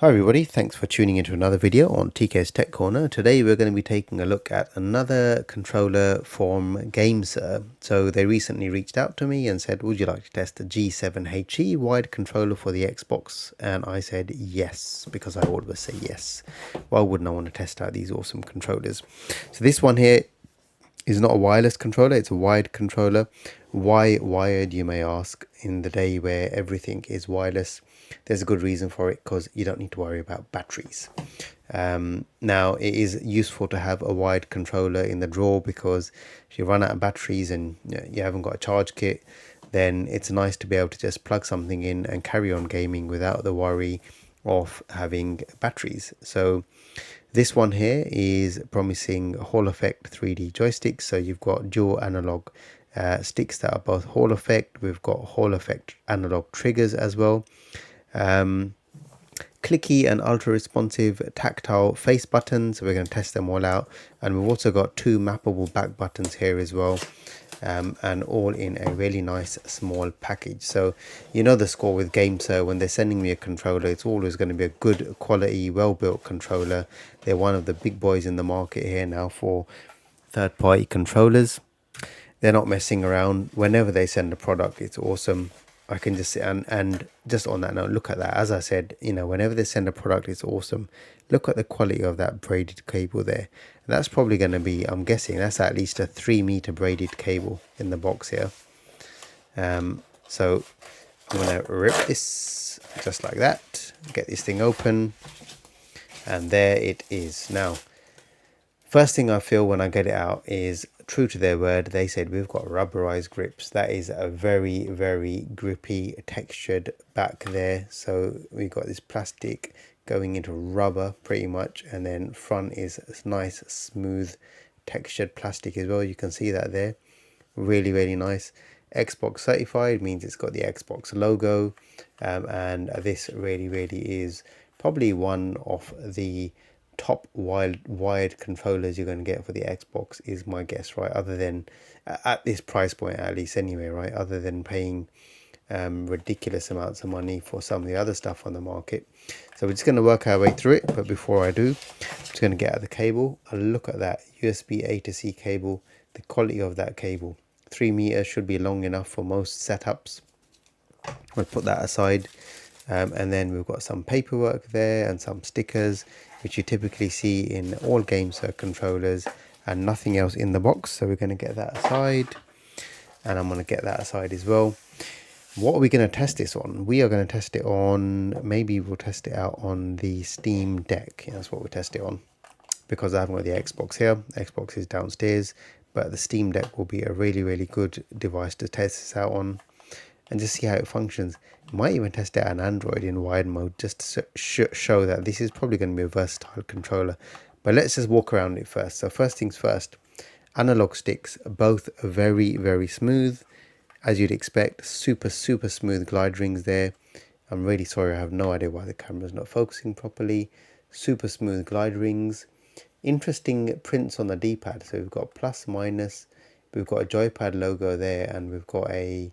Hi everybody, thanks for tuning into another video on TK's Tech Corner. Today we're going to be taking a look at another controller from Gamesir. So they recently reached out to me and said, would you like to test the G7HE wide controller for the Xbox? And I said yes, because I always say yes. Why wouldn't I want to test out these awesome controllers? So this one here is not a wireless controller, it's a wired controller. Why wired, you may ask, in the day where everything is wireless? There's a good reason for it, because you don't need to worry about batteries. Now it is useful to have a wired controller in the drawer, because if you run out of batteries and you haven't got a charge kit, then it's nice to be able to just plug something in and carry on gaming without the worry of having batteries. So this one here is promising Hall Effect 3D joysticks. So you've got dual analog sticks that are both Hall Effect. We've got Hall Effect analog triggers as well. Clicky and ultra responsive tactile face buttons. We're going to test them all out. And we've also got two mappable back buttons here as well. And all in a really nice small package. So you know the score with Gamesir, when they're sending me a controller, it's always going to be a good quality, well-built controller. They're one of the big boys in the market here now for third-party controllers. They're not messing around. Whenever they send a product, it's awesome. I can just sit and just on that note, look at that. As I said, whenever they send a product, it's awesome. Look at the quality of that braided cable there. And that's probably going to be, I'm guessing, that's at least a 3-meter braided cable in the box here. So I'm going to rip this just like that. Get this thing open. And there it is. Now, first thing I feel when I get it out is, true to their word, they said we've got rubberized grips. That is a very, very grippy, textured back there. So we've got this plastic going into rubber pretty much, and then front is nice, smooth, textured plastic as well. You can see that there. Really, really nice. Xbox certified means it's got the Xbox logo, and this really, really is probably one of the top wired controllers you're going to get for the Xbox, is my guess, right? Other than at this price point, at least anyway, right? Other than paying ridiculous amounts of money for some of the other stuff on the market. So we're just going to work our way through it, but before I do, I'm just going to get out the cable. A look at that USB A to C cable. The quality of that cable, 3 meters, should be long enough for most setups. We'll put that aside. And then we've got some paperwork there and some stickers, which you typically see in all Gamesir controllers, and nothing else in the box. So we're going to get that aside, and I'm going to get that aside as well. What are we going to test this on? We are going to test it on, maybe we'll test it out on the Steam Deck. Yeah, that's what we'll test it on, because I haven't got the Xbox here. Xbox is downstairs, but the Steam Deck will be a really, really good device to test this out on and just see how it functions. Might even test it on Android in wide mode, just to show that this is probably going to be a versatile controller. But let's just walk around it first. So first things first, analog sticks, both very, very smooth, as you'd expect. Super, super smooth glide rings there. I'm really sorry, I have no idea why the camera's not focusing properly. Super smooth glide rings. Interesting prints on the D-pad. So we've got plus, minus, we've got a joypad logo there, and we've got a,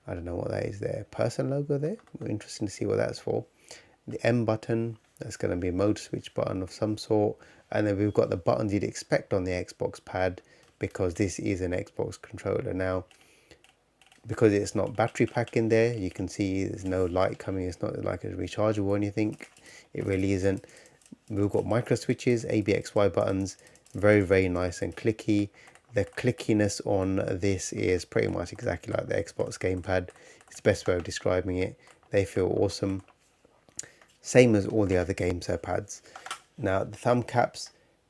I don't know what that is there, person logo there. Interesting to see what that's for. The M button, that's going to be a mode switch button of some sort. And then we've got the buttons you'd expect on the Xbox pad, because this is an Xbox controller. Now, because it's not battery pack in there, you can see there's no light coming. It's not like it's rechargeable or anything. It really isn't. We've got micro switches, ABXY buttons, very, very nice and clicky. The clickiness on this is pretty much exactly like the Xbox gamepad. It's the best way of describing it. They feel awesome. Same as all the other Gamesir pads. Now the thumb caps,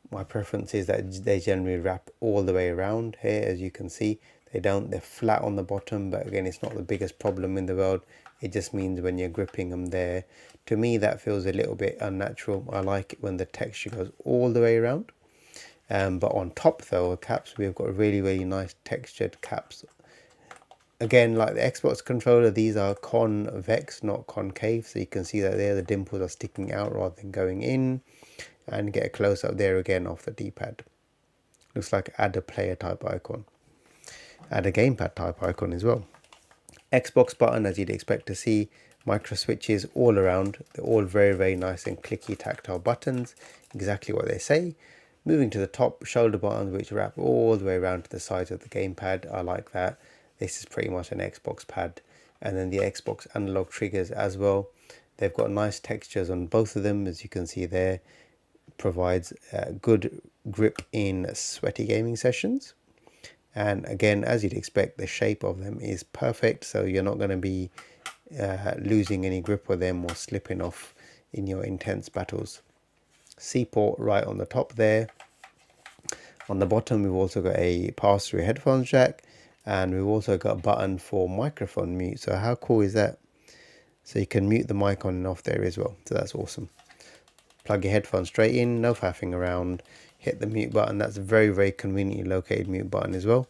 my preference is that they generally wrap all the way around here, as you can see. They're flat on the bottom, but again, it's not the biggest problem in the world. It just means when you're gripping them there, to me that feels a little bit unnatural. I like it when the texture goes all the way around. But on top though, caps, we've got really, really nice textured caps. Again, like the Xbox controller, these are convex, not concave. So you can see that there, the dimples are sticking out rather than going in. And get a close up there again off the D-pad. Looks like add a player type icon. Add a gamepad type icon as well. Xbox button, as you'd expect to see, Micro switches all around. They're all very nice and clicky tactile buttons, exactly what they say. Moving to the top, shoulder buttons which wrap all the way around to the sides of the gamepad. I like that. This is pretty much an Xbox pad. And then the Xbox analog triggers as well. They've got nice textures on both of them, as you can see there. Provides good grip in sweaty gaming sessions. And again, as you'd expect, the shape of them is perfect, so you're not going to be losing any grip with them or slipping off in your intense battles. C port right on the top there. On the bottom, we've also got a pass-through headphones jack, and we've also got a button for microphone mute. So how cool is that? So you can mute the mic on and off there as well. So that's awesome. Plug your headphones straight in, no faffing around. Hit the mute button. That's a very conveniently located mute button as well.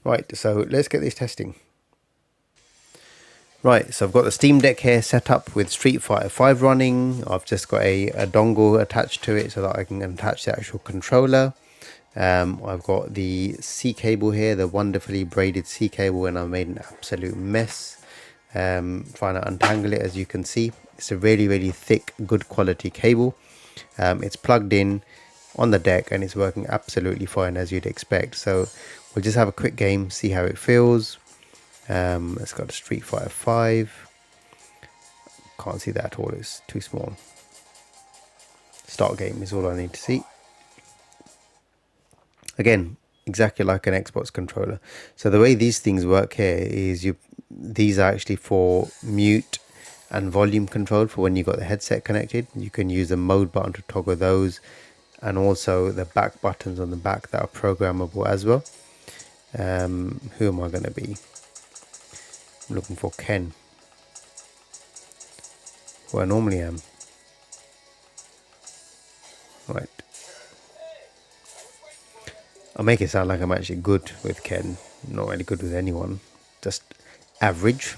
Right, so let's get this testing. Right, so I've got the Steam Deck here set up with Street Fighter 5 running. I've just got a dongle attached to it so that I can attach the actual controller. I've got the C cable here, the wonderfully braided C cable, and I've made an absolute mess trying to untangle it. As you can see, it's a really thick, good quality cable. It's plugged in on the deck and it's working absolutely fine, as you'd expect. So we'll just have a quick game, see how it feels. Let's go to Street Fighter 5. Can't see that at all, it's too small. Start game is all I need to see. Again, exactly like an Xbox controller. So the way these things work here is these are actually for mute and volume control for when you've got the headset connected. You can use the mode button to toggle those, and also the back buttons on the back that are programmable as well. Who am I going to be? I'm looking for Ken, who I normally am. Right. I'll make it sound like I'm actually good with Ken. Not really good with anyone. Just average.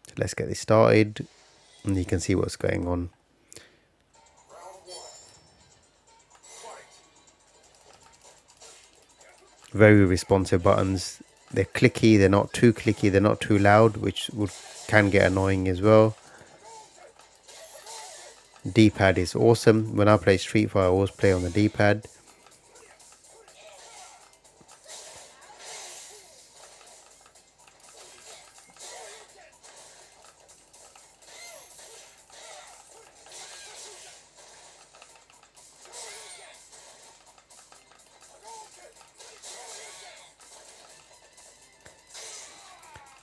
So let's get this started. And you can see what's going on. Very responsive buttons. They're clicky. They're not too clicky. They're not too loud, which can get annoying as well. D-pad is awesome. When I play Street Fighter, I always play on the D-pad.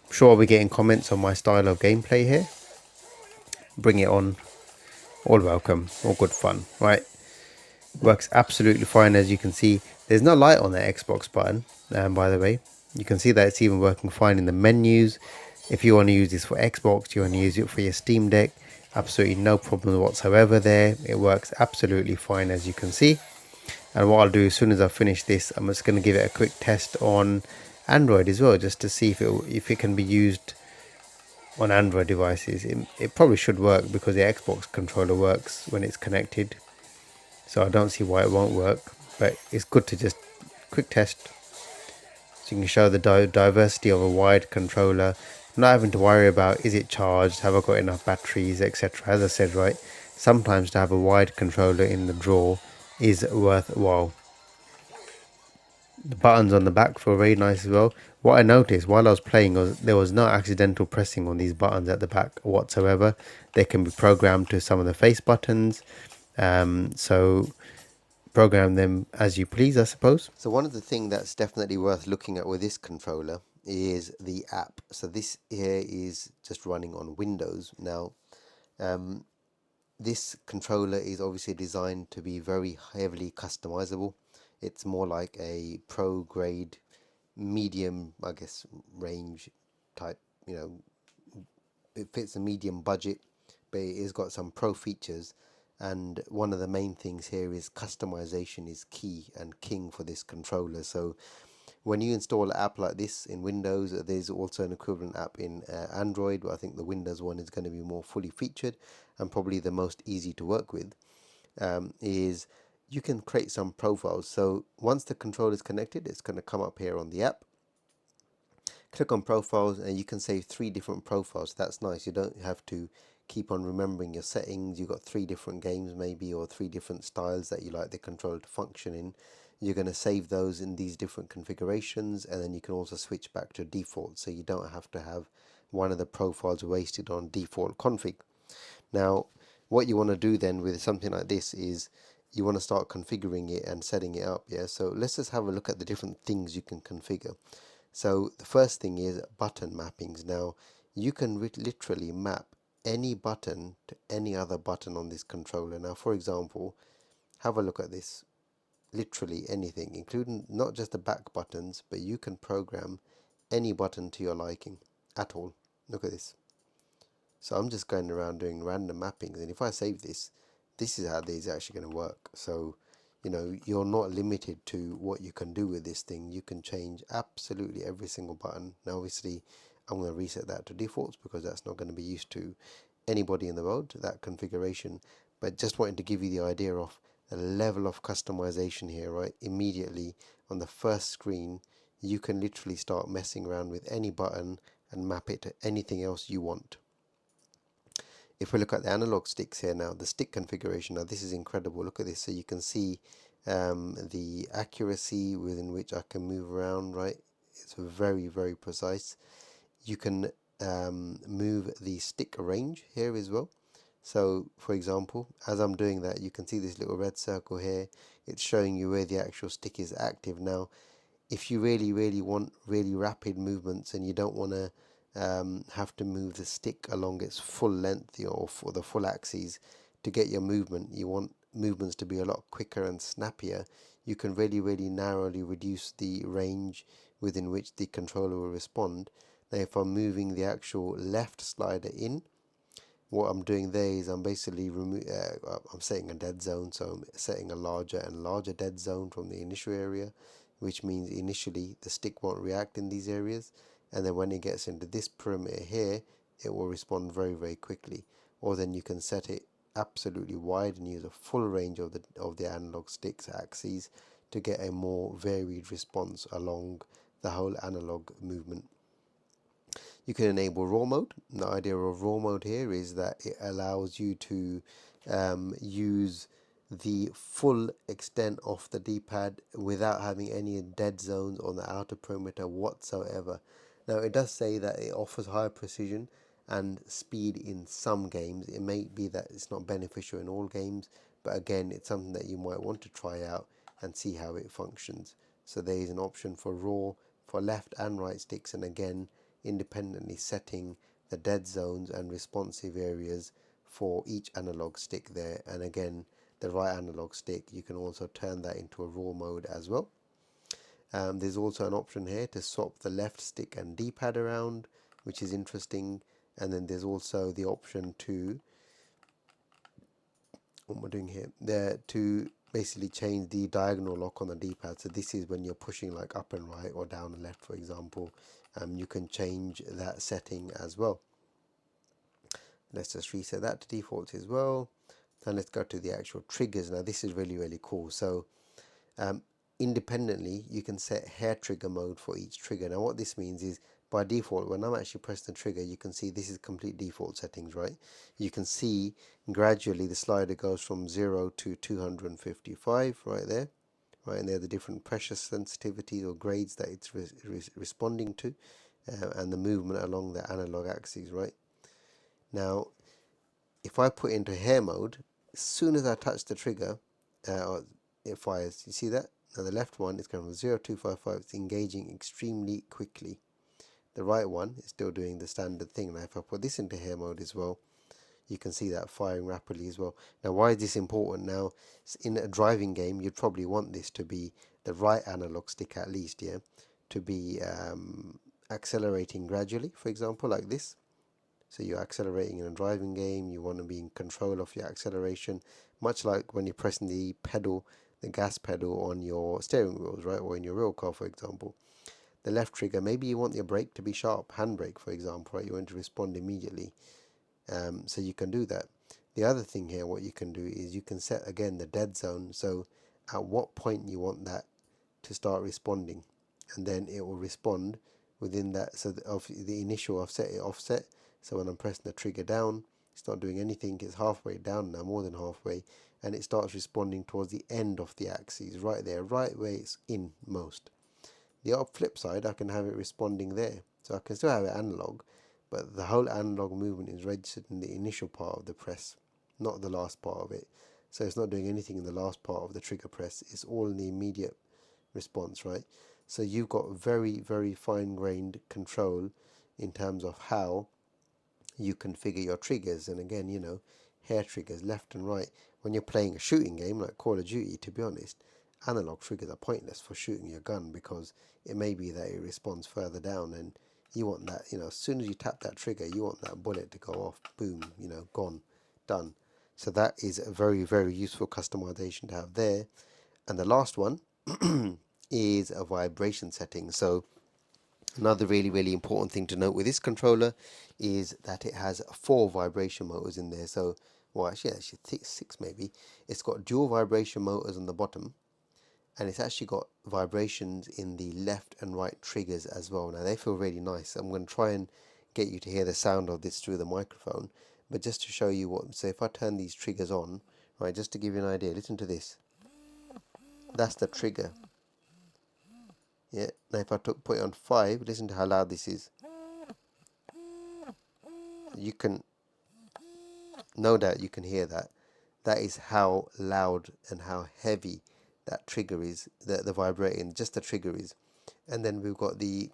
I'm sure I'll be getting comments on my style of gameplay here. Bring it on. All welcome. All good fun. Right. Works absolutely fine, as you can see. There's no light on that Xbox button, by the way. You can see that it's even working fine in the menus. If you want to use this for Xbox, you want to use it for your Steam Deck, absolutely no problem whatsoever there. It works absolutely fine, as you can see. And what I'll do as soon as I finish this, I'm just going to give it a quick test on Android as well, just to see if it can be used on Android devices. It probably should work because the Xbox controller works when it's connected. So I don't see why it won't work, but it's good to just quick test so you can show the diversity of a wired controller, not having to worry about is it charged, have I got enough batteries, etc. As I said, right, sometimes to have a wired controller in the drawer is worthwhile. The buttons on the back feel very nice as well. What I noticed while I was playing was there was no accidental pressing on these buttons at the back whatsoever. They can be programmed to some of the face buttons, so program them as you please, I suppose. So one of the things that's definitely worth looking at with this controller is the app. So this here is just running on Windows. Now, this controller is obviously designed to be very heavily customizable. It's more like a pro grade, medium, I guess, range type, it fits a medium budget, but it has got some pro features. And one of the main things here is customization is key and king for this controller. So when you install an app like this in Windows, there's also an equivalent app in Android, but I think the Windows one is going to be more fully featured and probably the most easy to work with. Is you can create some profiles. So once the controller is connected, it's going to come up here on the app. Click on profiles and you can save 3 different profiles. That's nice. You don't have to keep on remembering your settings. You've got 3 different games maybe, or 3 different styles that you like the controller to function in. You're going to save those in these different configurations, and then you can also switch back to default, so you don't have to have one of the profiles wasted on default config. Now, what you want to do then with something like this is you want to start configuring it and setting it up. Yeah, so let's just have a look at the different things you can configure. So the first thing is button mappings. Now you can literally map any button to any other button on this controller. Now, for example, have a look at this. Literally anything, including not just the back buttons, but you can program any button to your liking at all. Look at this. So I'm just going around doing random mappings, and if I save this, this is how these are actually going to work. So, you know, you're not limited to what you can do with this thing. You can change absolutely every single button. Now, obviously, I'm going to reset that to defaults because that's not going to be used to anybody in the world, that configuration. But just wanted to give you the idea of the level of customization here, right? Immediately on the first screen, you can literally start messing around with any button and map it to anything else you want. If we look at the analog sticks here now, the stick configuration, now this is incredible. Look at this. So you can see the accuracy within which I can move around, right? It's very, very precise. You can move the stick range here as well. So for example, as I'm doing that, you can see this little red circle here. It's showing you where the actual stick is active. Now, if you really want really rapid movements and you don't want to have to move the stick along its full length or for the full axis to get your movement, you want movements to be a lot quicker and snappier, you can really narrowly reduce the range within which the controller will respond. Now if I'm moving the actual left slider in, what I'm doing there is I'm basically I'm setting a dead zone, so I'm setting a larger and larger dead zone from the initial area, which means initially the stick won't react in these areas, and then when it gets into this perimeter here, it will respond very quickly. Or then you can set it absolutely wide and use a full range of the analog stick's axes to get a more varied response along the whole analog movement. You can enable raw mode. The idea of raw mode here is that it allows you to use the full extent of the D-pad without having any dead zones on the outer perimeter whatsoever. Now it does say that it offers higher precision and speed in some games. It may be that it's not beneficial in all games, but again, it's something that you might want to try out and see how it functions. So there is an option for raw, for left and right sticks, and again, independently setting the dead zones and responsive areas for each analog stick there. And again, the right analog stick, you can also turn that into a raw mode as well. There's also an option here to swap the left stick and D-pad around, which is interesting. And then there's also the option to, what am I doing here? There to basically change the diagonal lock on the D-pad. So this is when you're pushing like up and right or down and left, for example. You can change that setting as well. Let's just reset that to default as well. And let's go to the actual triggers. Now this is really cool. So independently, you can set hair trigger mode for each trigger. Now what this means is by default, when I'm actually pressing the trigger, you can see this is complete default settings, right? You can see gradually the slider goes from 0 to 255 right there. Right, and they're the different pressure sensitivities or grades that it's responding to, and the movement along the analog axis, right? Now, if I put into hair mode, as soon as I touch the trigger, it fires. You see that? Now the left one is going from 0 to 255, it's engaging extremely quickly. The right one is still doing the standard thing. Now if I put this into hair mode as well, you can see that firing rapidly as well. Now why is this important? Now in a driving game, you'd probably want this to be the right analog stick at least, yeah, to be accelerating gradually, for example, like this. So you're accelerating in a driving game, you want to be in control of your acceleration, much like when you're pressing the pedal, the gas pedal on your steering wheels, right, or in your real car, for example. The left trigger, maybe you want your brake to be sharp, handbrake, for example, right, you want to respond immediately. So you can do that. The other thing here, what you can do is you can set again the dead zone. So at what point you want that to start responding, and then it will respond within that. So of the initial offset. So when I'm pressing the trigger down, it's not doing anything. It's halfway down now, more than halfway, and it starts responding towards the end of the axis, right there, right where it's in most. The flip side, I can have it responding there. So I can still have it analog, but the whole analog movement is registered in the initial part of the press, not the last part of it. So it's not doing anything in the last part of the trigger press. It's all in the immediate response, right? So you've got very, very fine-grained control in terms of how you configure your triggers. And again, hair triggers left and right. When you're playing a shooting game like Call of Duty, to be honest, analog triggers are pointless for shooting your gun, because it may be that it responds further down, and you want that, as soon as you tap that trigger, you want that bullet to go off, boom, gone, done. So that is a very, very useful customization to have there. And the last one is a vibration setting. So another really, really important thing to note with this controller is that it has 4 vibration motors in there. So, well, actually 6 maybe. It's got dual vibration motors on the bottom, and it's actually got vibrations in the left and right triggers as well. Now they feel really nice. I'm going to try and get you to hear the sound of this through the microphone, but just to show you what. So if I turn these triggers on, right, just to give you an idea, listen to this. That's the trigger. Yeah. Now if I put it on 5, listen to how loud this is. You can, no doubt you can hear that. That is how loud and how heavy that trigger is, the vibrating, just the trigger is. And then we've got the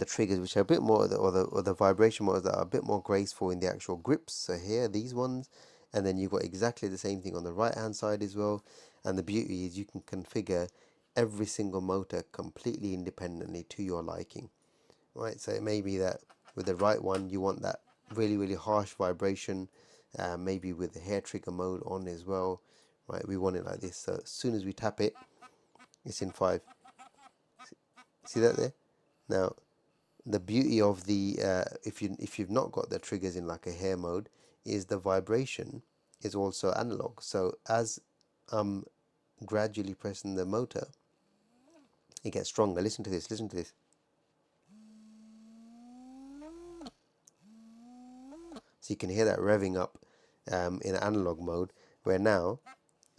triggers which are a bit more, or the vibration motors that are a bit more graceful in the actual grips. So here, these ones, and then you've got exactly the same thing on the right hand side as well. And the beauty is you can configure every single motor completely independently to your liking, right? So it may be that with the right one you want that really, really harsh vibration, maybe with the hair trigger mode on as well, right? We want it like this. So as soon as we tap it, it's in 5. See that there? Now the beauty of the if you've not got the triggers in like a hair mode, is the vibration is also analog. So as I'm gradually pressing the motor, it gets stronger. Listen to this. Listen to this. So you can hear that revving up in analog mode. Where now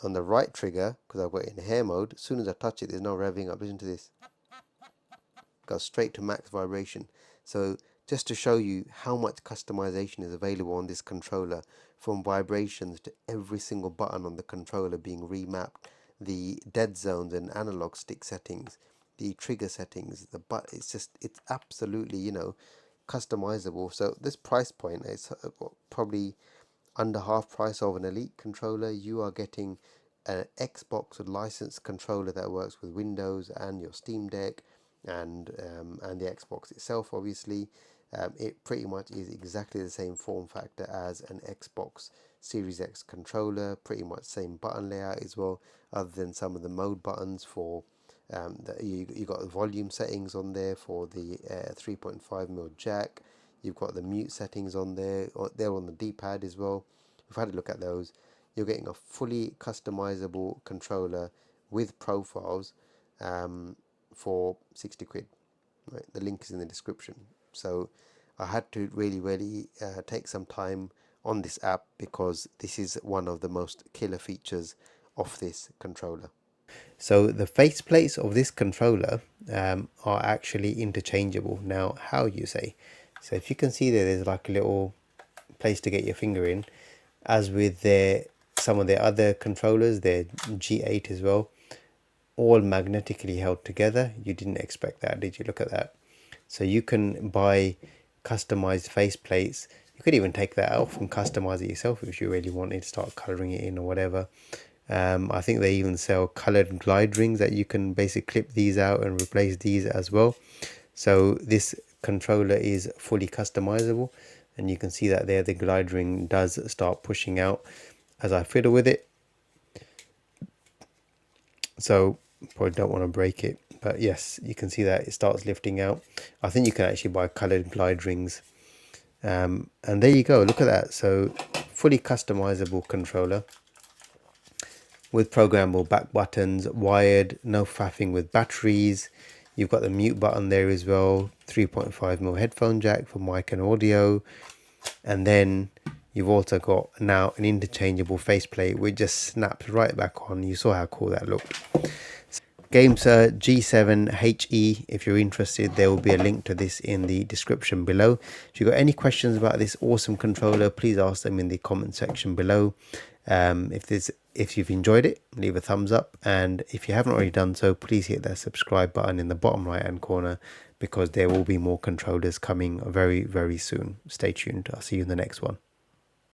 on the right trigger, because I've got it in hair mode, as soon as I touch it, there's no revving up. Listen to this. Goes straight to max vibration. So just to show you how much customization is available on this controller, from vibrations to every single button on the controller being remapped, the dead zones and analog stick settings, the trigger settings, it's absolutely, customizable. So this price point is probably under half price of an Elite controller. You are getting an Xbox licensed controller that works with Windows and your Steam Deck, and the Xbox itself. Obviously, it pretty much is exactly the same form factor as an Xbox Series X controller. Pretty much same button layout as well, other than some of the mode buttons for. You got the volume settings on there for the 3.5mm jack. You've got the mute settings on there. They're on the D-pad as well. We've had a look at those. You're getting a fully customizable controller with profiles for 60 quid. Right? The link is in the description. So I had to really, really take some time on this app, because this is one of the most killer features of this controller. So the faceplates of this controller are actually interchangeable. Now, how you say? So if you can see there's like a little place to get your finger in, as with some of the other controllers, their G8 as well, all magnetically held together. You didn't expect that, did you? Look at that. So you can buy customized faceplates. You could even take that off and customize it yourself if you really wanted to start coloring it in or whatever. I think they even sell colored glide rings that you can basically clip these out and replace these as well. So this controller is fully customizable, and you can see that there the glide ring does start pushing out as I fiddle with it. So probably don't want to break it, but yes, you can see that it starts lifting out. I think you can actually buy colored glide rings, and there you go. Look at that. So fully customizable controller with programmable back buttons, wired, no faffing with batteries. You've got the mute button there as well, 3.5mm headphone jack for mic and audio, and then you've also got now an interchangeable faceplate which just snaps right back on. You saw how cool that looked. Gamesir G7HE, if you're interested, there will be a link to this in the description below. If you've got any questions about this awesome controller, please ask them in the comment section below. If you've enjoyed it, leave a thumbs up, and if you haven't already done so, please hit that subscribe button in the bottom right hand corner, because there will be more controllers coming very, very soon. Stay tuned. I'll see you in the next one.